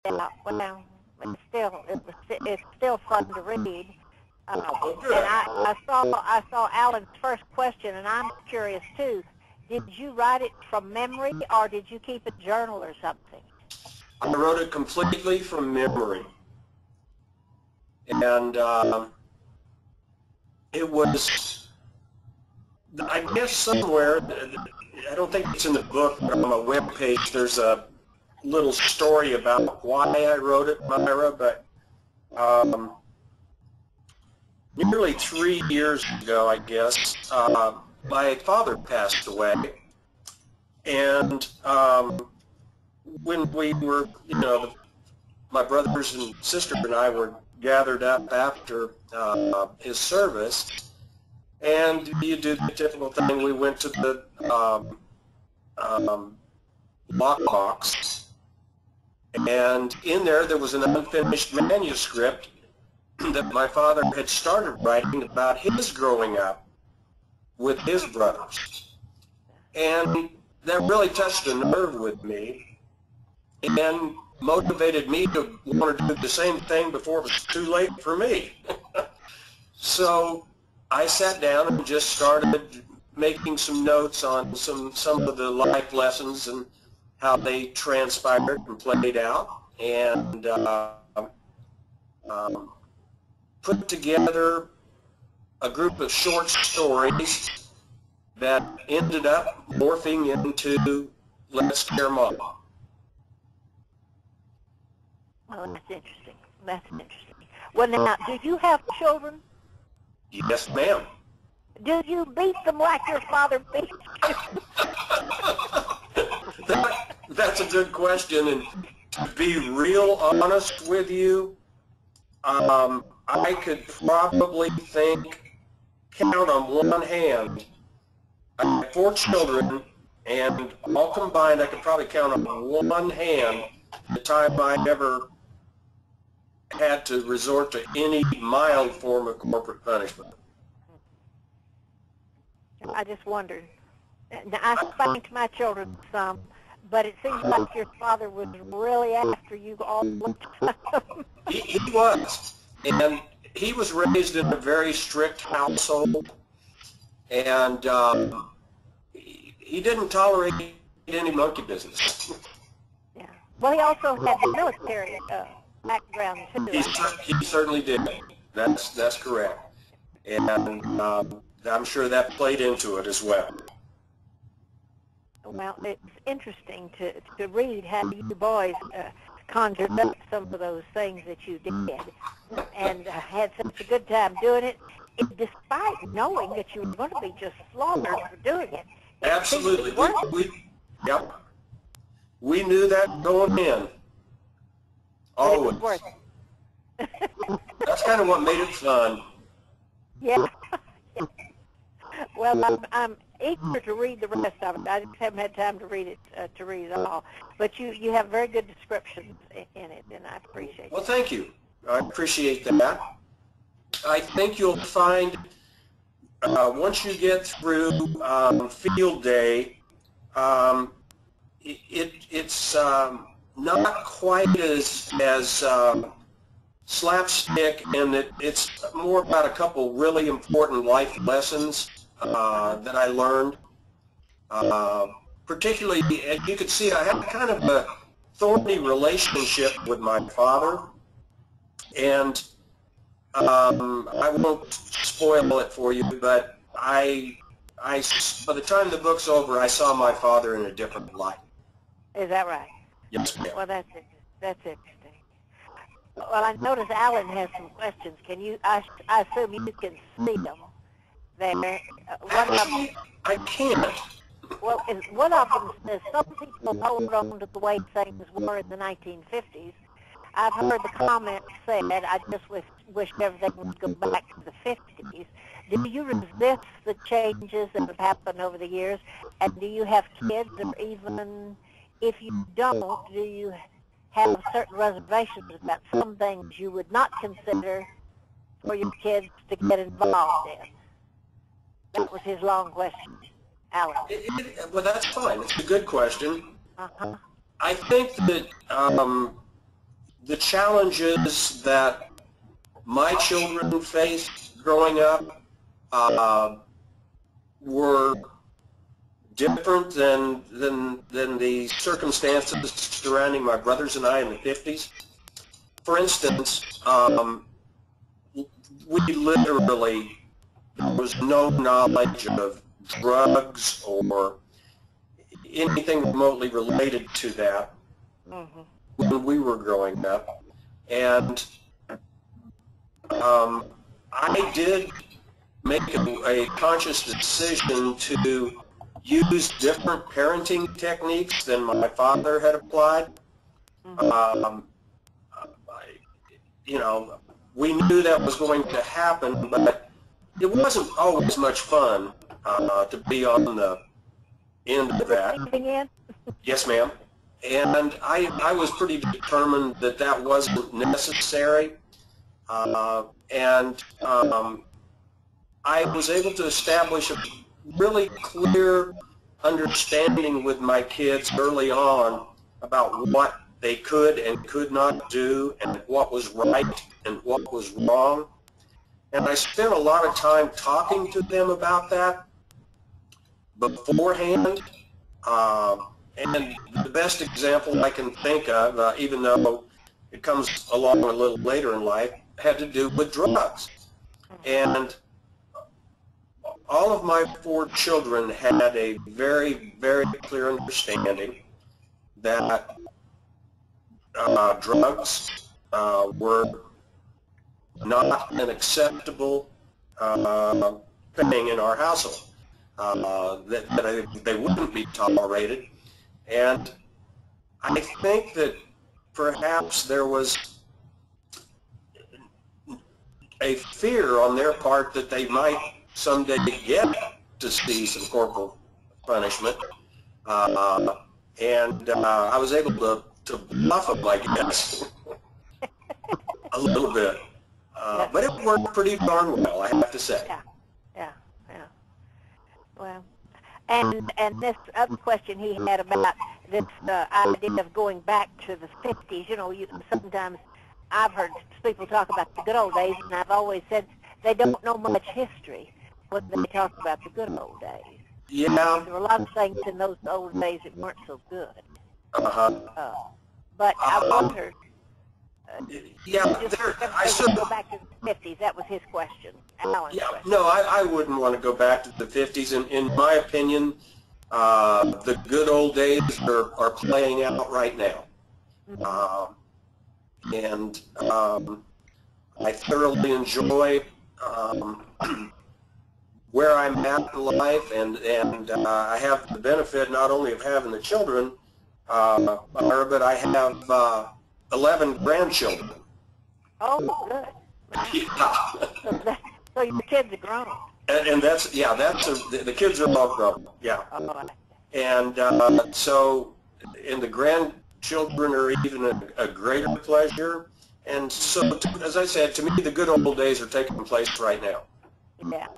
Yeah, well, it's still fun to read. And I saw Alan's first question, and I'm curious too. Did you write it from memory, or did you keep a journal or something? I wrote it completely from memory, and it was, I guess, somewhere. I don't think it's in the book, but on my webpage there's a little story about why I wrote it, Myra, but nearly 3 years ago, I guess, my father passed away, and when we were, my brothers and sister and I were gathered up after his service, and you do the typical thing. We went to the lockbox, and in there was an unfinished manuscript that my father had started writing about his growing up with his brothers. And that really touched a nerve with me and motivated me to want to do the same thing before it was too late for me. So I sat down and just started making some notes on some of the life lessons and how they transpired and played out, and put together a group of short stories that ended up morphing into Let's Scare Mom. Well, that's interesting. That's interesting. Well, now, do you have children? Yes, ma'am. Do you beat them like your father beat you? That's a good question, and to be real honest with you, I could probably count on one hand. I have 4 children, and all combined, I could probably count on one hand the time I ever had to resort to any mild form of corporate punishment. I just wondered. Now, I spanked my children some, but it seems like your father was really after you all the time. He was, and he was raised in a very strict household, and he didn't tolerate any monkey business. Yeah. Well, he also had the military background too. He certainly did. That's correct, and I'm sure that played into it as well. Well, it's interesting to read how you boys conjured up some of those things that you did, and had such a good time doing it, despite knowing that you were going to be just slaughtered for doing it. Absolutely. Yep. We knew that going in. Always. It was worth it. That's kind of what made it fun. Yeah. Well, I'm eager to read the rest of it. I just haven't had time to read it all. But you have very good descriptions in it, and I appreciate it. Well, thank you. I appreciate that. I think you'll find once you get through field day, it's not quite as slapstick, and it's more about a couple really important life lessons that I learned. Particularly, as you could see, I had kind of a thorny relationship with my father, and I won't spoil it for you, but by the time the book's over, I saw my father in a different light. Is that right? Yes, ma'am. Well, that's interesting. Well, I notice Alan has some questions. Can you? I assume you can see them there. Actually, I can't. Well, one of them says some people hold on to the way things were in the 1950s. I've heard the comment said, I just wish everything would go back to the 50s. Do you resist the changes that have happened over the years? And do you have kids, or even if you don't, do you have certain reservations about some things you would not consider for your kids to get involved in? That was his long question, Alan. Well, that's fine. It's a good question. Uh-huh. I think that the challenges that my children faced growing up were different than the circumstances surrounding my brothers and I in the 50s. For instance, we literally, there was no knowledge of drugs or anything remotely related to that when we were growing up. And I did make a conscious decision to use different parenting techniques than my father had applied. You know, we knew that was going to happen, but it wasn't always much fun to be on the end of that. Yes, ma'am. And I was pretty determined that that wasn't necessary. I was able to establish a really clear understanding with my kids early on about what they could and could not do and what was right and what was wrong. And I spent a lot of time talking to them about that beforehand. And the best example I can think of, even though it comes along a little later in life, had to do with drugs. And all of my 4 children had a very, very clear understanding that drugs were not an acceptable thing in our household, that they wouldn't be tolerated. And I think that perhaps there was a fear on their part that they might someday get to see some corporal punishment, and I was able to bluff them, I guess, a little bit. But it worked pretty darn well, I have to say. Yeah. Well, and this other question he had about this idea of going back to the 50s, you know, sometimes I've heard people talk about the good old days, and I've always said they don't know much history when they talk about the good old days. Yeah. There were a lot of things in those old days that weren't so good. But I wondered, I should go back to the 50s. That was his question. Alan's question. No, I wouldn't want to go back to the 50s. In my opinion, the good old days are playing out right now. And I thoroughly enjoy where I'm at in life, and I have the benefit not only of having the children, but I have 11 grandchildren. Oh, good. Yeah. So your kids are grown. And the kids are all grown. Yeah. Oh, And so, and the grandchildren are even a greater pleasure. And so, as I said, to me, the good old days are taking place right now. Yeah.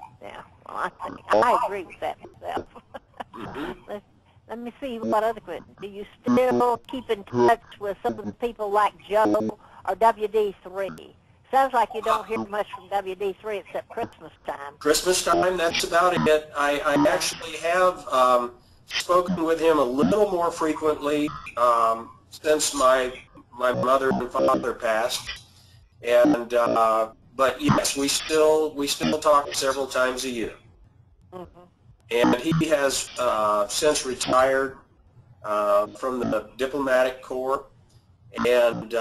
Well, I agree with that myself. Let me see what other questions. Do you still keep in touch with some of the people like Joe or WD3? Sounds like you don't hear much from WD3 except Christmas time. Christmas time, that's about it. I actually have spoken with him a little more frequently since my mother and father passed. And but yes, we still talk several times a year. And he has since retired from the diplomatic corps, and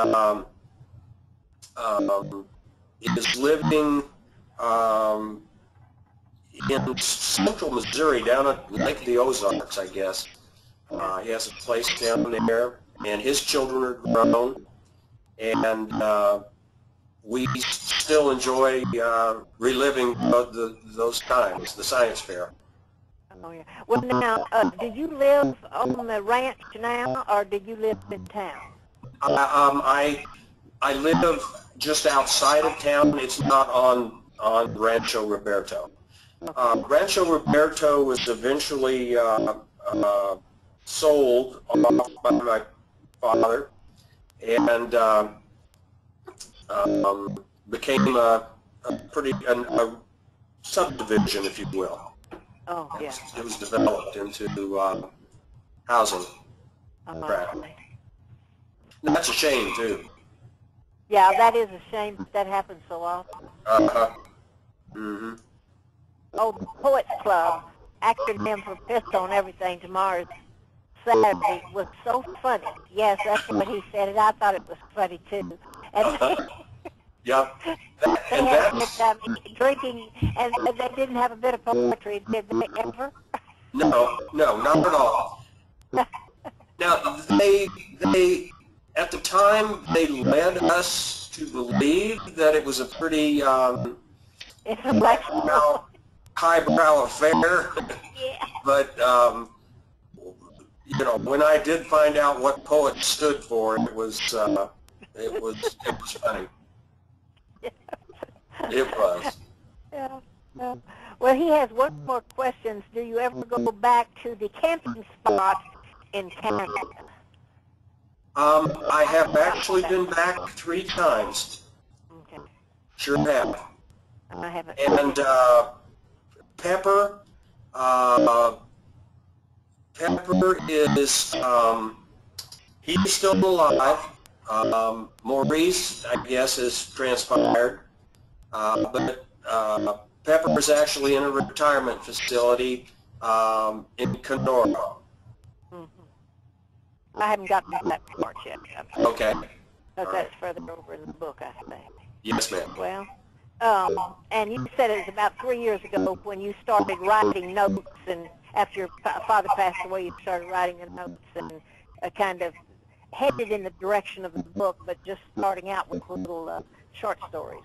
is living in central Missouri, down at Lake of the Ozarks, I guess. He has a place down there, and his children are grown, and we still enjoy reliving those times, the science fair. Oh, yeah. Well, now, do you live on the ranch now, or do you live in town? I live just outside of town. It's not on Rancho Roberto. Rancho Roberto was eventually sold off by my father, and became a subdivision, if you will. Oh, yeah. It was developed into housing. Right. And that's a shame, too. Yeah, that is a shame, but that happens so often. Mm-hmm. Oh, the Poets Club, acronym for Piss on Everything Tomorrow's Saturday, was so funny. Yes, that's what he said, and I thought it was funny, too. And Yep. they had a good time drinking, and they didn't have a bit of poetry, did they ever? No, not at all. Now, they at the time, they led us to believe that it was a pretty Intellectual. highbrow affair. Yeah. But you know, when I did find out what poet stood for, it was funny. It was. Yeah. Yeah. Well, he has one more question. Do you ever go back to the camping spot in Canada? I have actually been back 3 times. Okay. Sure have. I haven't. And Pepper, Pepper is, he's still alive. Maurice, I guess, has transpired. But Pepper is actually in a retirement facility in Kenora. I haven't gotten to that part yet. Okay. Because that's further over in the book, I think. Yes, ma'am. Well, and you said it was about 3 years ago when you started writing notes, and after your father passed away, you started writing the notes and kind of headed in the direction of the book, but just starting out with little short stories.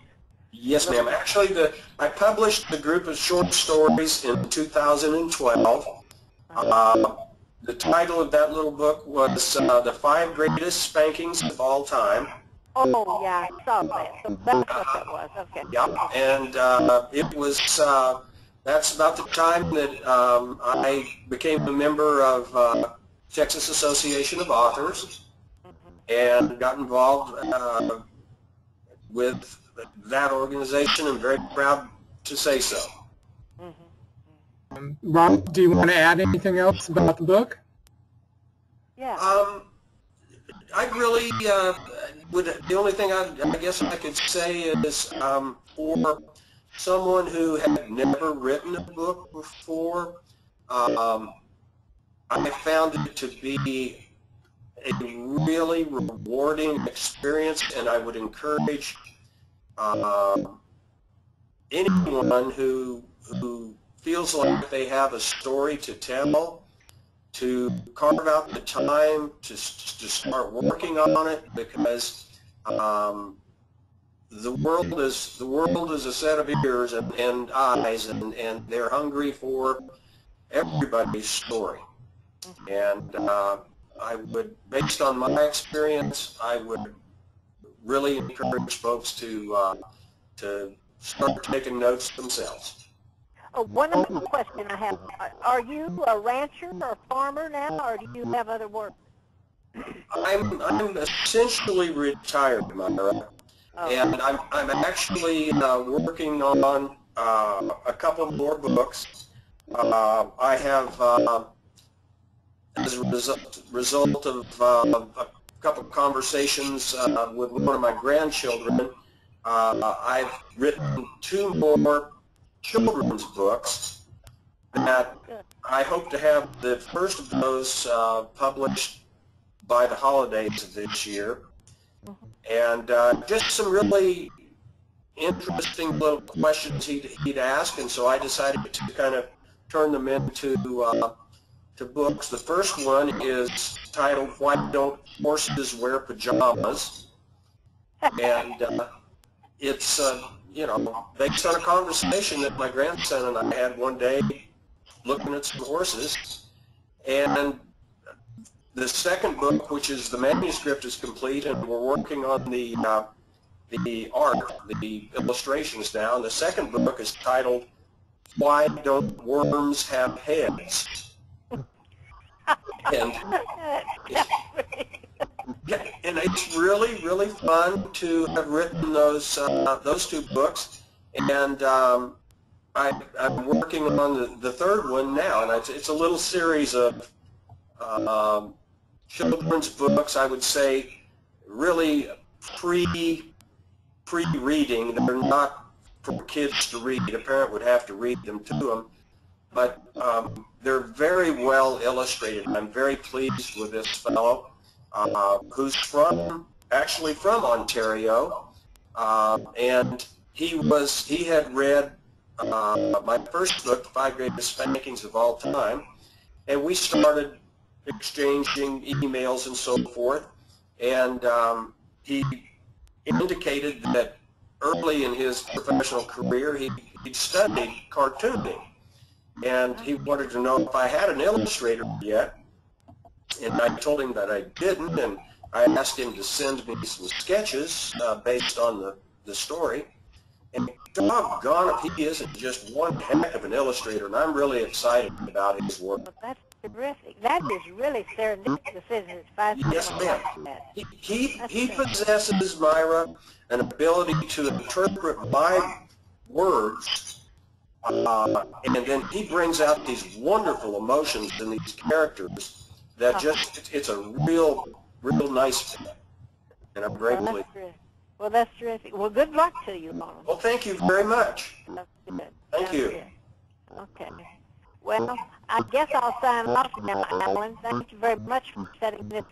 Yes, ma'am. Actually, I published a group of short stories in 2012. The title of that little book was The 5 Greatest Spankings of All Time. Oh, yeah, I saw that. So that's what that was. Okay. Yeah, and it was, that's about the time that I became a member of Texas Association of Authors and got involved with that organization. I'm very proud to say so. Rob, do you want to add anything else about the book? Yeah. I really the only thing I guess I could say is for someone who had never written a book before, I found it to be a really rewarding experience, and I would encourage anyone who feels like they have a story to tell to carve out the time to start working on it, because the world is a set of ears and eyes, and they're hungry for everybody's story. And I would, based on my experience, I would really encourage folks to start taking notes themselves. Oh, one other question I have. Are you a rancher or a farmer now, or do you have other work? I'm essentially retired, Myra, and I'm actually working on a couple more books. I have, as a result of a couple of conversations with one of my grandchildren, I've written 2 more children's books that I hope to have the first of those published by the holidays of this year. And just some really interesting little questions he'd ask, and so I decided to kind of turn them into to books. The first one is titled "Why Don't Horses Wear Pajamas?" And it's you know, based on a conversation that my grandson and I had one day looking at some horses. And the second book, which is the manuscript, is complete, and we're working on the art, the illustrations now. And the second book is titled "Why Don't Worms Have Heads?" And Yeah, and it's really, really fun to have written those two books, and I'm working on the third one now, and it's a little series of children's books. I would say really pre-reading. They're not for kids to read. A parent would have to read them to them, but they're very well illustrated. I'm very pleased with this fellow. Who's actually from Ontario, and he had read my first book, The 5 Greatest Spankings of All Time, and we started exchanging emails and so forth, and he indicated that early in his professional career he'd studied cartooning, and he wanted to know if I had an illustrator yet. And I told him that I didn't, and I asked him to send me some sketches based on the story. And doggone if he isn't just one heck of an illustrator, and I'm really excited about his work. Well, that's terrific. That is really serendipitous, isn't it? Yes, ma'am. He possesses, Myra, an ability to interpret my words, and then he brings out these wonderful emotions in these characters. That it's a real nice fit, and I'm very pleased. Well, that's terrific. Well, good luck to you, Ronald. Well, thank you very much. That's good. Thank you. Good. Okay. Well, I guess I'll sign off now, Alan. Thank you very much for setting this